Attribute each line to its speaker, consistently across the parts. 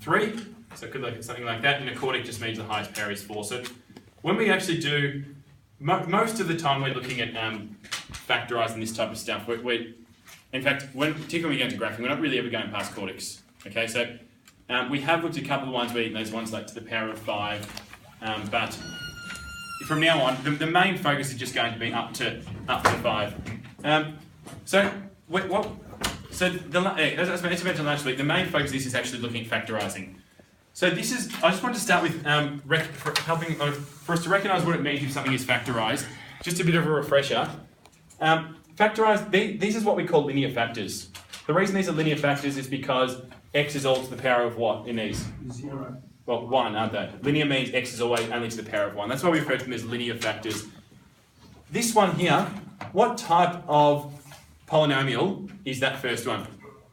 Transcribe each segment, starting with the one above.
Speaker 1: 3. So it could look at something like that, and a quartic just means the highest pair is 4. So when we actually do, most of the time we're looking at factorising this type of stuff. In fact, particularly when we go into graphing, we're not really ever going past quartics. Okay, so we have looked at a couple of ones where those ones like to the power of 5, but from now on, the main focus is just going to be up to 5. So as I mentioned last week, the main focus of this is actually looking at factorising. So this is, I just wanted to start with for us to recognise what it means if something is factorised. Just a bit of a refresher. Factorised, these is what we call linear factors. The reason these are linear factors is because x is all to the power of what in these?
Speaker 2: 0.
Speaker 1: Well, 1, aren't they? Linear means x is always only to the power of 1. That's why we refer to them as linear factors. This one here, what type of polynomial is that first one?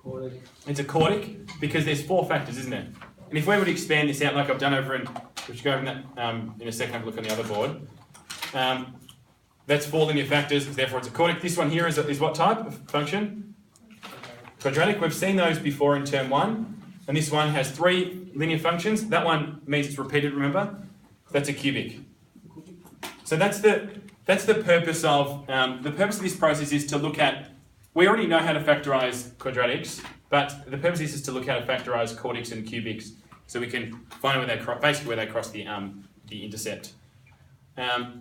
Speaker 2: Quartic.
Speaker 1: It's a quartic because there's 4 factors, isn't it? And if we were to expand this out like I've done over we should go over that in a second, have a look on the other board. That's 4 linear factors, therefore it's a quartic. This one here is what type of function? Quadratic. We've seen those before in term 1. And this one has 3 linear functions. That one means it's repeated, remember? That's a cubic. So that's the purpose of, this process is to look at, we already know how to factorise quadratics, but the purpose is to look how to factorise quartics and cubics, so we can find where they cross the intercept,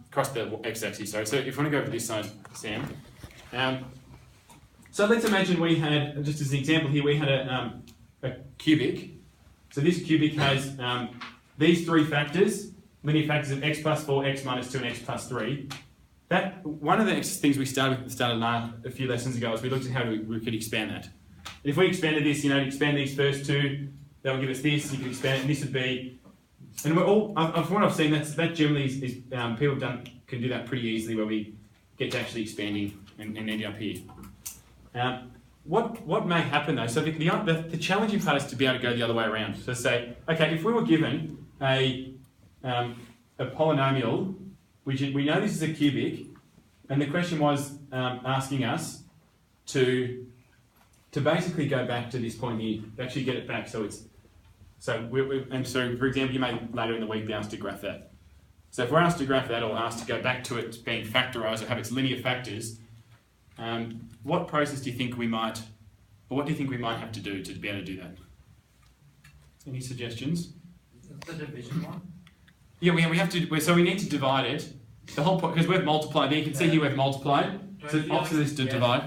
Speaker 1: cross the x-axis. Sorry. So if you want to go over this side, Sam. So let's imagine we had, just as an example here, we had a cubic. So this cubic has these 3 factors, linear factors of x plus 4, x minus 2, and x plus 3. One of the things we started with at the start of a few lessons ago is we looked at how we could expand that. If we expanded this, expand these first 2, that will give us this. You can expand it, and this would be, and we're all, from what I've seen, that generally is people can do that pretty easily, where we get to actually expanding and end up here. What may happen though? So the challenging part is to be able to go the other way around. So say, okay, if we were given a polynomial, we know this is a cubic, and the question was asking us to basically go back to this point here, to actually get it back. So for example, you may later in the week be asked to graph that. So if we're asked to graph that, or asked to go back to it being factorised or have its linear factors, what process do you think we might, or what do you think we might have to do to be able to do that? Any suggestions?
Speaker 2: The division one?
Speaker 1: Yeah, we have to. So we need to divide it. The whole point, because we've multiplied. There, you can see here we've multiplied. So the opposite is to divide.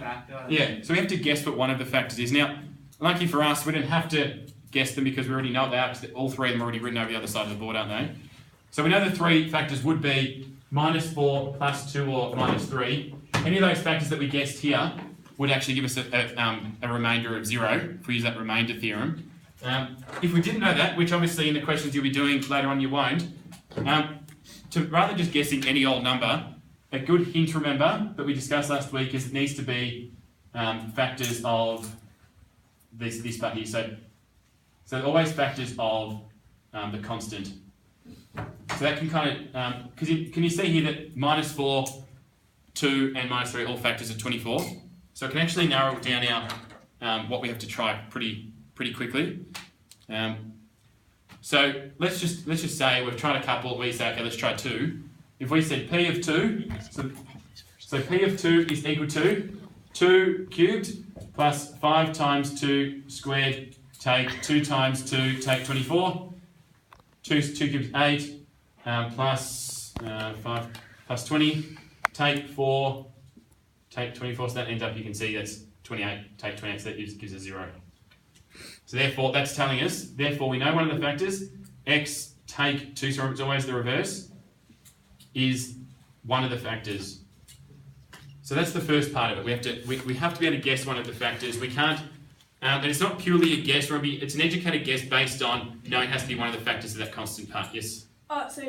Speaker 1: Yeah. So we have to guess what one of the factors is. Now, lucky for us, we didn't have to guess them because we already know they are. Because all 3 of them are already written over the other side of the board, aren't they? So we know the 3 factors would be minus 4, plus 2, or minus 3. Any of those factors that we guessed here would actually give us a remainder of 0, if we use that remainder theorem. If we didn't know that, which obviously in the questions you'll be doing later on you won't, rather than just guessing any old number, a good hint, remember, that we discussed last week is it needs to be factors of this part here. So always factors of the constant. So that can kind of, can you see here that minus 4, 2 and minus 3 all factors of 24? So it can actually narrow down our what we have to try pretty quickly. So let's just say we've tried a couple. We say, okay, let's try 2. If we said p of 2, so p of 2 is equal to 2 cubed plus 5 times 2 squared, take 2 times 2, take 24. 2 cubed is 8, plus 5 plus 20, take 4, take 24, so that ends up, you can see that's 28, take 28, so that gives us 0. So therefore, that's telling us, therefore we know one of the factors, x take 2, so it's always the reverse, is one of the factors. So that's the first part of it. We have to be able to guess one of the factors. We can't, and it's not purely a guess, it's an educated guess based on knowing it has to be one of the factors of that constant part. Yes?
Speaker 3: So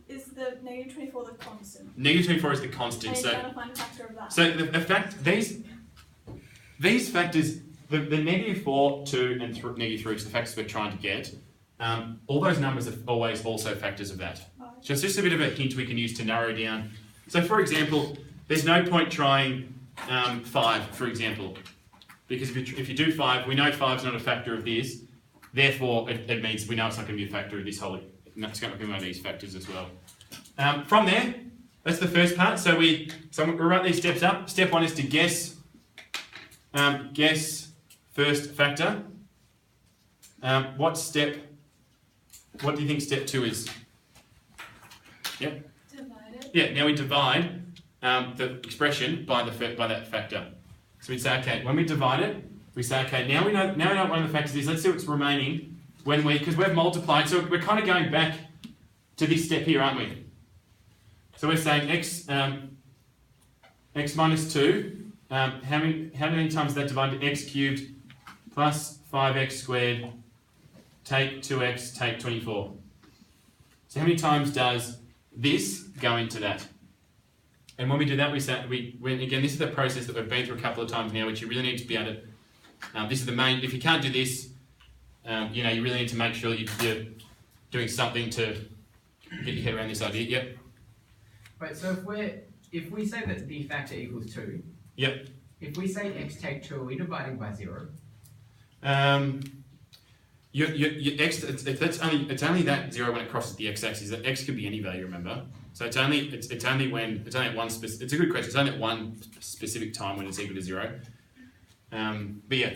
Speaker 3: is the negative 24 the constant?
Speaker 1: Negative 24 is the constant.
Speaker 3: And
Speaker 1: so
Speaker 3: you're trying to find a factor of that.
Speaker 1: So the fact, these factors, the negative 4, 2 and negative 3, which are the factors we're trying to get, all those numbers are always also factors of that. So it's just a bit of a hint we can use to narrow down. So for example, there's no point trying 5, for example, because if you do 5, we know 5 is not a factor of this. Therefore, it means we know it's not going to be a factor of this whole. It's going to be one of these factors as well. From there, that's the first part. So we'll write these steps up. Step 1 is to guess first factor. What do you think step 2 is? Yep.
Speaker 3: Divide it.
Speaker 1: Yeah. Now we divide the expression by that factor. So we say, okay, when we divide it, we say, okay, now we know what one of the factors is. Let's see what's remaining because we've multiplied. So we're kind of going back to this step here, aren't we? So we're saying x minus 2. How many times is that divided to x cubed plus 5x squared take 2x take 24? So how many times does this go into that? And when we do that, again, this is the process that we've been through a couple of times now, which you really need to be able to. This is the main. If you can't do this, you really need to make sure that you're doing something to get your head around this idea. Yep.
Speaker 2: Right. So if we say that the factor equals 2.
Speaker 1: Yep.
Speaker 2: If we say x take 2, are we dividing by 0?
Speaker 1: Your x. It's only that 0 when it crosses the x-axis. That x could be any value. Remember. So it's only at one specific. It's a good question. It's only at one specific time when it's equal to 0. But yeah,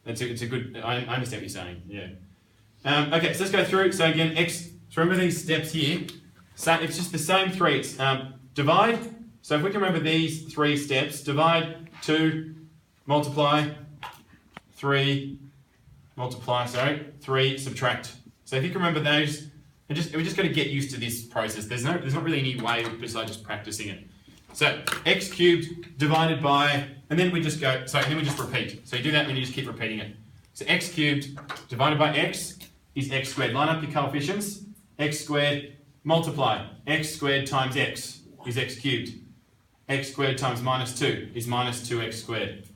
Speaker 1: it's a good. I understand what you're saying. Yeah. Okay, so let's go through. So again, x. So remember these steps here. So it's just the same 3. It's divide. So if we can remember these 3 steps: divide, 2, multiply, 3, multiply. 3, subtract. So if you can remember those. We just got to get used to this process. There's not really any way besides just practicing it. So x cubed divided by, and then we just go. So then we just repeat. So you do that, and then you just keep repeating it. So x cubed divided by x is x squared. Line up your coefficients. X squared multiply. X squared times x is x cubed. X squared times minus 2 is minus 2x squared.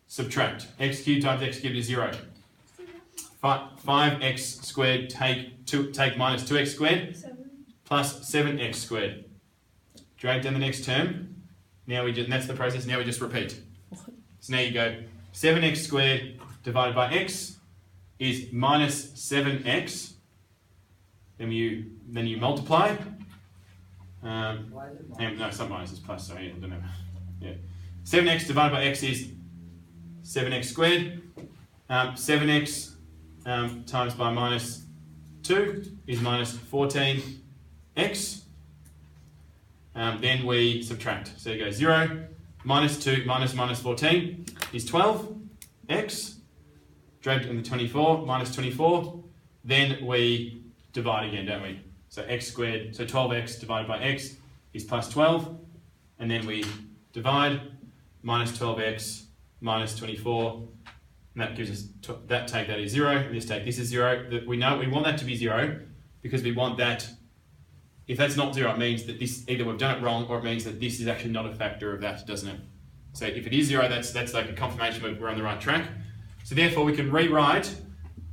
Speaker 1: Subtract. X cubed times x cubed is 0. 5x squared take minus 2x squared
Speaker 3: 7.
Speaker 1: plus 7x squared. Drag down the next term. Now and that's the process. Now we just repeat. So now you go 7x squared divided by x is minus 7x. Then you multiply. No, it's not minus, it's plus. Sorry, I don't know. Yeah, 7x divided by x is 7x squared. 7x times by minus 2 is minus 14x. Then we subtract. So you go 0, minus 2, minus 14 is 12x. Dragged in the 24, minus 24. Then we divide again, don't we? So x squared, so 12x divided by x is plus 12. And then we divide, minus 12x minus 24. And that gives us, that is 0, and this is 0. We know we want that to be 0 because we want that, if that's not 0, it means that this, either we've done it wrong or it means that this is actually not a factor of that, doesn't it? So if it is 0, that's like a confirmation we're on the right track. So therefore we can rewrite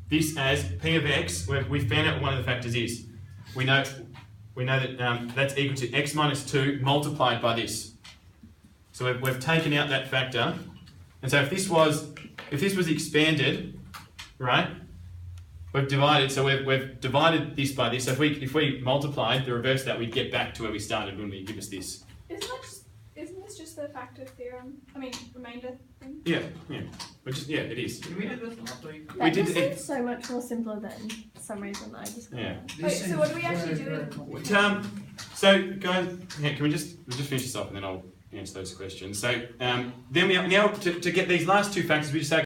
Speaker 1: this as p of x, where we found out what one of the factors is. We know that that's equal to x minus 2 multiplied by this. So we've taken out that factor. And so if this was expanded, right, we've divided, so we've divided this by this. So if we multiplied the reverse of that, we'd get back to where we started when we give us this.
Speaker 3: Isn't this just the factor theorem? I mean, remainder thing?
Speaker 1: Yeah. It is.
Speaker 2: Did we do this last week?
Speaker 4: That just seems so much more simpler than some reason I just got.
Speaker 1: Yeah.
Speaker 3: Wait, so what do we actually do?
Speaker 1: So guys, can we just finish this up and then I'll answer those questions. So then we now to get these last 2 factors, we just say